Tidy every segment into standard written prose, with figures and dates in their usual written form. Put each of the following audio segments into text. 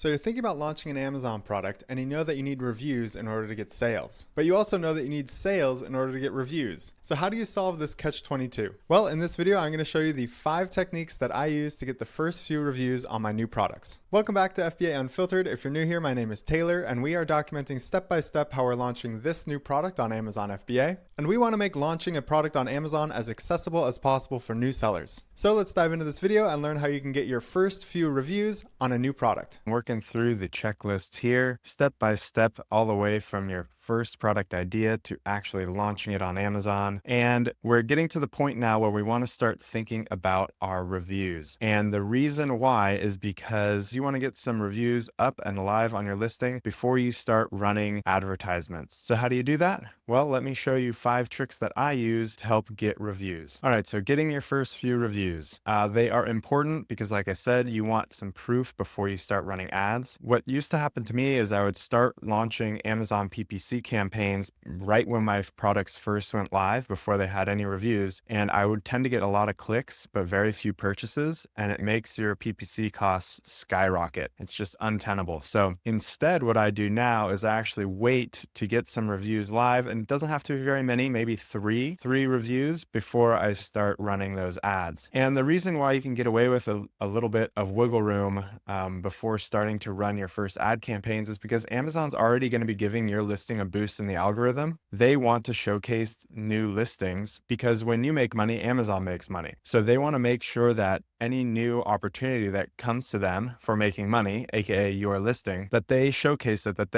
So you're thinking about launching an Amazon product and you know that you need reviews in order to get sales. But you also know that you need sales in order to get reviews. So how do you solve this catch-22? Well, in this video, I'm going to show you the 5 techniques that I use to get the first few reviews on my new products. Welcome back to FBA Unfiltered. If you're new here, my name is Taylor and we are documenting step by step how we're launching this new product on Amazon FBA. And we want to make launching a product on Amazon as accessible as possible for new sellers. So let's dive into this video and learn how you can get your first few reviews on a new product. Working through the checklist here, step by step, all the way from your first product idea to actually launching it on Amazon. And we're getting to the point now where we want to start thinking about our reviews. And the reason why is because you want to get some reviews up and live on your listing before you start running advertisements. So how do you do that? Well, let me show you 5 tricks that I use to help get reviews. All right, so getting your first few reviews. They are important because, like I said, you want some proof before you start running ads. What used to happen to me is I would start launching Amazon PPC campaigns right when my products first went live before they had any reviews. And I would tend to get a lot of clicks, but very few purchases. And it makes your PPC costs skyrocket. It's just untenable. So instead, what I do now is I actually wait to get some reviews live. And it doesn't have to be very many, maybe three reviews before I start running those ads. And the reason why you can get away with a little bit of wiggle room before starting to run your first ad campaigns is because Amazon's already going to be giving your listing a boost in the algorithm. They want to showcase new listings because when you make money, Amazon makes money. So they want to make sure that any new opportunity that comes to them for making money, aka your listing, that they showcase it, that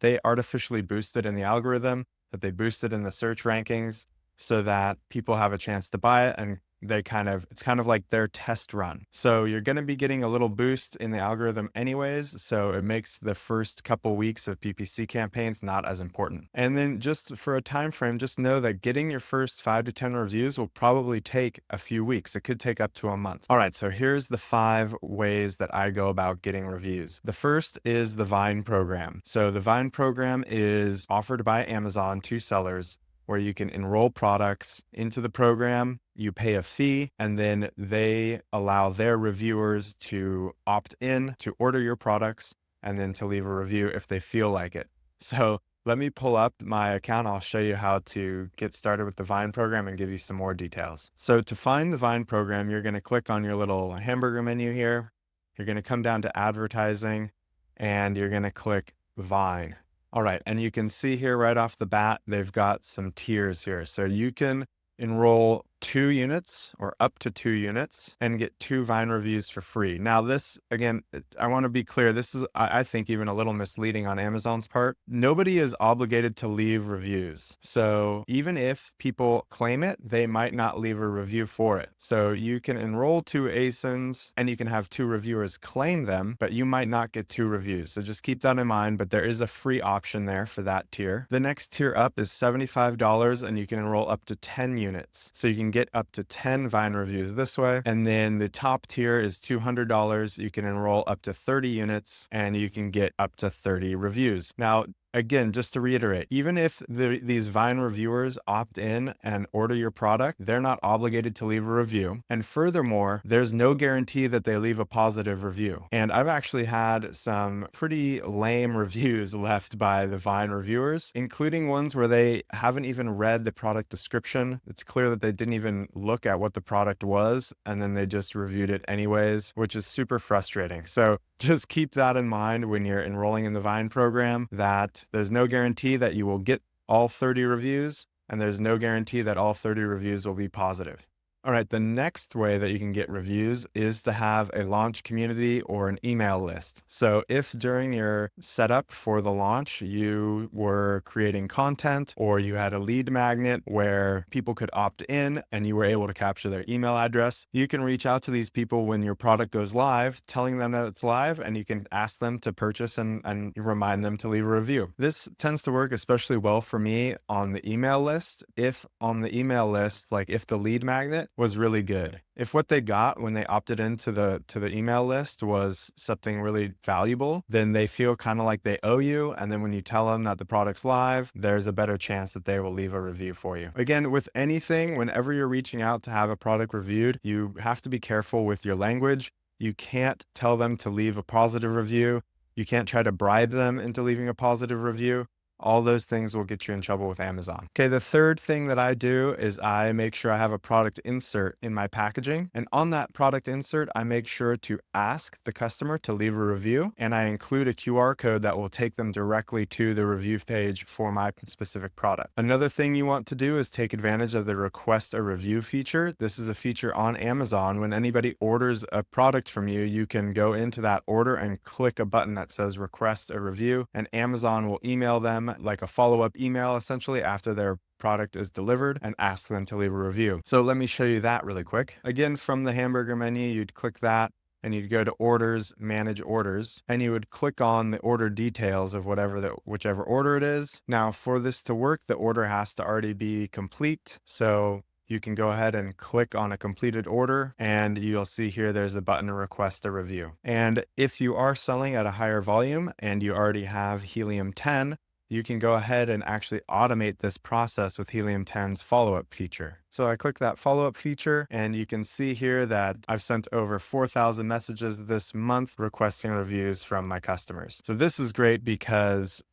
they artificially boost it in the algorithm, that they boost it in the search rankings so that people have a chance to buy it, and it's kind of like their test run. So you're going to be getting a little boost in the algorithm anyways. So it makes the first couple weeks of PPC campaigns not as important. And then just for a time frame, just know that getting your first 5 to 10 reviews will probably take a few weeks. It could take up to a month. All right, so here's the 5 ways that I go about getting reviews. The first is the Vine program. So the Vine program is offered by Amazon to sellers where you can enroll products into the program. You pay a fee, and then they allow their reviewers to opt in to order your products and then to leave a review if they feel like it. So let me pull up my account. I'll show you how to get started with the Vine program and give you some more details. So to find the Vine program, you're going to click on your little hamburger menu here. You're going to come down to advertising and you're going to click Vine. All right, and you can see here right off the bat, they've got some tiers here. So you can enroll 2 units or up to 2 units and get 2 Vine reviews for free. Now this, again, I want to be clear, this is, I think, even a little misleading on Amazon's part. Nobody is obligated to leave reviews. So even if people claim it, they might not leave a review for it. So you can enroll 2 ASINs and you can have 2 reviewers claim them, but you might not get 2 reviews. So just keep that in mind, but there is a free option there for that tier. The next tier up is $75 and you can enroll up to 10 units. So you can get up to 10 Vine reviews this way. And then the top tier is $200. You can enroll up to 30 units and you can get up to 30 reviews. Now, again, just to reiterate, even if these Vine reviewers opt in and order your product, they're not obligated to leave a review. And furthermore, there's no guarantee that they leave a positive review. And I've actually had some pretty lame reviews left by the Vine reviewers, including ones where they haven't even read the product description. It's clear that they didn't even look at what the product was, and then they just reviewed it anyways, which is super frustrating. So just keep that in mind when you're enrolling in the Vine program, that there's no guarantee that you will get all 30 reviews, and there's no guarantee that all 30 reviews will be positive. All right, the next way that you can get reviews is to have a launch community or an email list. So if during your setup for the launch, you were creating content or you had a lead magnet where people could opt in and you were able to capture their email address, you can reach out to these people when your product goes live, telling them that it's live, and you can ask them to purchase and remind them to leave a review. This tends to work especially well for me on the email list. If on the email list, like if the lead magnet was really good, if what they got when they opted into the email list was something really valuable, then they feel kind of like they owe you. And then when you tell them that the product's live, there's a better chance that they will leave a review for you. Again, with anything, whenever you're reaching out to have a product reviewed, you have to be careful with your language. You can't tell them to leave a positive review. You can't try to bribe them into leaving a positive review. All those things will get you in trouble with Amazon. Okay, the third thing that I do is I make sure I have a product insert in my packaging. And on that product insert, I make sure to ask the customer to leave a review. And I include a QR code that will take them directly to the review page for my specific product. Another thing you want to do is take advantage of the request a review feature. This is a feature on Amazon. When anybody orders a product from you, you can go into that order and click a button that says request a review, and Amazon will email them like a follow-up email essentially after their product is delivered and ask them to leave a review. So let me show you that really quick. Again, from the hamburger menu, you'd click that and you'd go to orders, manage orders, and you would click on the order details of whichever order it is. Now for this to work, the order has to already be complete. So you can go ahead and click on a completed order and you'll see here there's a button to request a review. And if you are selling at a higher volume and you already have Helium-10, you can go ahead and actually automate this process with Helium-10's follow-up feature. So I click that follow-up feature and you can see here that I've sent over 4,000 messages this month requesting reviews from my customers. So this is great because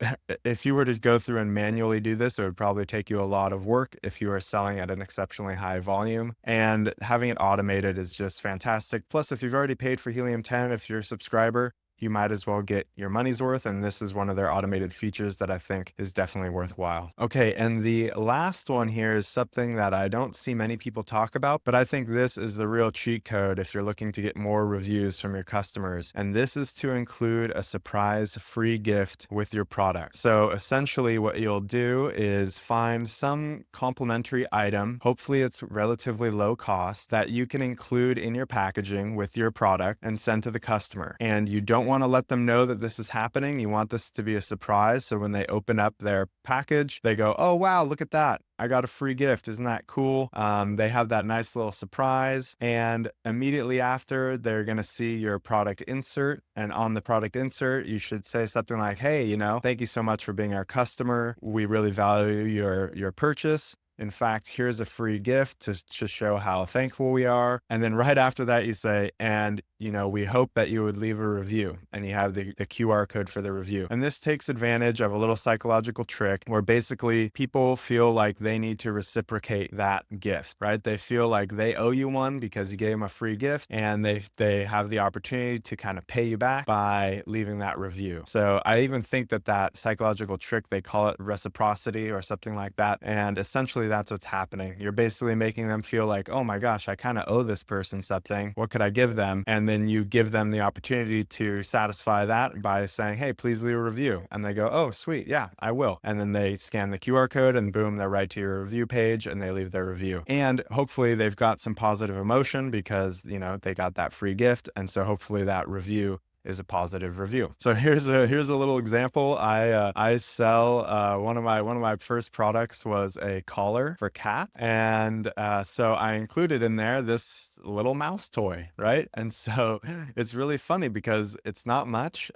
if you were to go through and manually do this, it would probably take you a lot of work if you are selling at an exceptionally high volume, and having it automated is just fantastic. Plus, if you've already paid for Helium-10, if you're a subscriber, you might as well get your money's worth. And this is one of their automated features that I think is definitely worthwhile. Okay, and the last one here is something that I don't see many people talk about, but I think this is the real cheat code if you're looking to get more reviews from your customers. And this is to include a surprise free gift with your product. So essentially what you'll do is find some complimentary item, hopefully it's relatively low cost, that you can include in your packaging with your product and send to the customer. And you don't want to let them know that this is happening. You want this to be a surprise. So when they open up their package, they go, oh, wow, look at that. I got a free gift. Isn't that cool? They have that nice little surprise. And immediately after, they're going to see your product insert. And on the product insert, you should say something like, hey, thank you so much for being our customer. We really value your purchase. In fact, here's a free gift to show how thankful we are. And then right after that, you say, and we hope that you would leave a review, and you have the QR code for the review. And this takes advantage of a little psychological trick where basically people feel like they need to reciprocate that gift, right? They feel like they owe you one because you gave them a free gift, and they have the opportunity to kind of pay you back by leaving that review. So I even think that psychological trick, they call it reciprocity or something like that. And essentially that's what's happening. You're basically making them feel like, oh my gosh, I kind of owe this person something. What could I give them? And then you give them the opportunity to satisfy that by saying, hey, please leave a review. And they go, oh, sweet. Yeah, I will. And then they scan the QR code and boom, they're right to your review page and they leave their review. And hopefully they've got some positive emotion because, they got that free gift. And so hopefully that review is a positive review. So here's a little example. I sell one of my first products was a collar for cats, and so I included in there this little mouse toy, right? And so it's really funny because it's not much.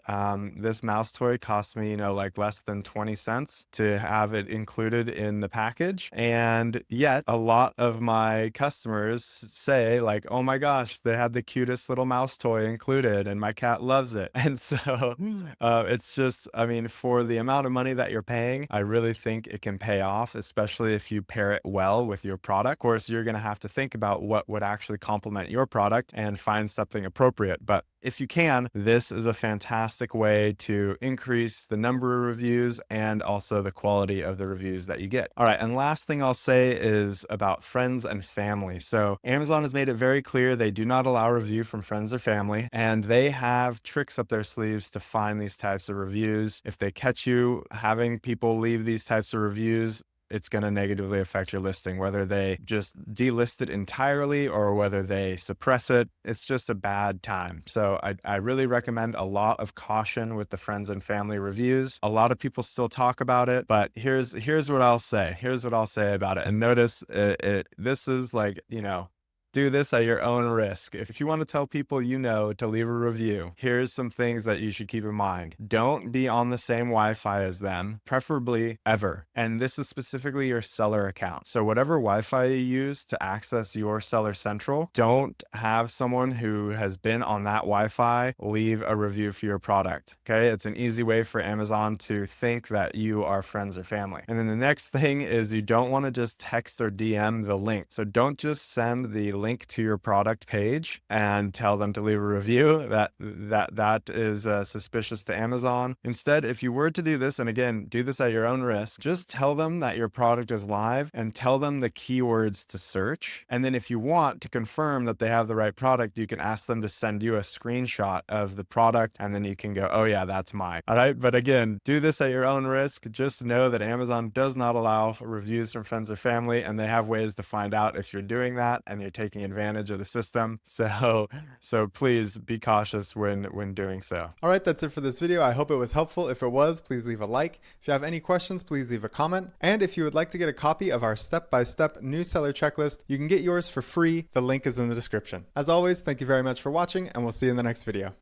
This mouse toy cost me, like less than 20 cents to have it included in the package, and yet a lot of my customers say like, oh my gosh, they had the cutest little mouse toy included, and my cat loves it. And so it's just, for the amount of money that you're paying, I really think it can pay off, especially if you pair it well with your product. Of course, you're going to have to think about what would actually complement your product and find something appropriate. But if you can, this is a fantastic way to increase the number of reviews and also the quality of the reviews that you get. All right, and last thing I'll say is about friends and family. So Amazon has made it very clear they do not allow review from friends or family, and they have tricks up their sleeves to find these types of reviews. If they catch you having people leave these types of reviews, it's going to negatively affect your listing, whether they just delist it entirely or whether they suppress it. It's just a bad time. So I really recommend a lot of caution with the friends and family reviews. A lot of people still talk about it, but here's what I'll say. Here's what I'll say about it. And notice this is like, do this at your own risk. If you want to tell people you know to leave a review, here's some things that you should keep in mind. Don't be on the same Wi-Fi as them, preferably ever. And this is specifically your seller account. So whatever Wi-Fi you use to access your Seller Central, don't have someone who has been on that Wi-Fi leave a review for your product. Okay, it's an easy way for Amazon to think that you are friends or family. And then the next thing is you don't want to just text or DM the link. So don't just send the link to your product page and tell them to leave a review. That is suspicious to Amazon. Instead, if you were to do this, and again, do this at your own risk, just tell them that your product is live and tell them the keywords to search. And then if you want to confirm that they have the right product, you can ask them to send you a screenshot of the product, and then you can go, oh yeah, that's mine. All right. But again, do this at your own risk. Just know that Amazon does not allow reviews from friends or family, and they have ways to find out if you're doing that and you're taking advantage of the system. So please be cautious when doing so. All right, that's it for this video. I hope it was helpful. If it was, please leave a like. If you have any questions, please leave a comment. And if you would like to get a copy of our step-by-step new seller checklist, you can get yours for free. The link is in the description. As always, thank you very much for watching, and we'll see you in the next video.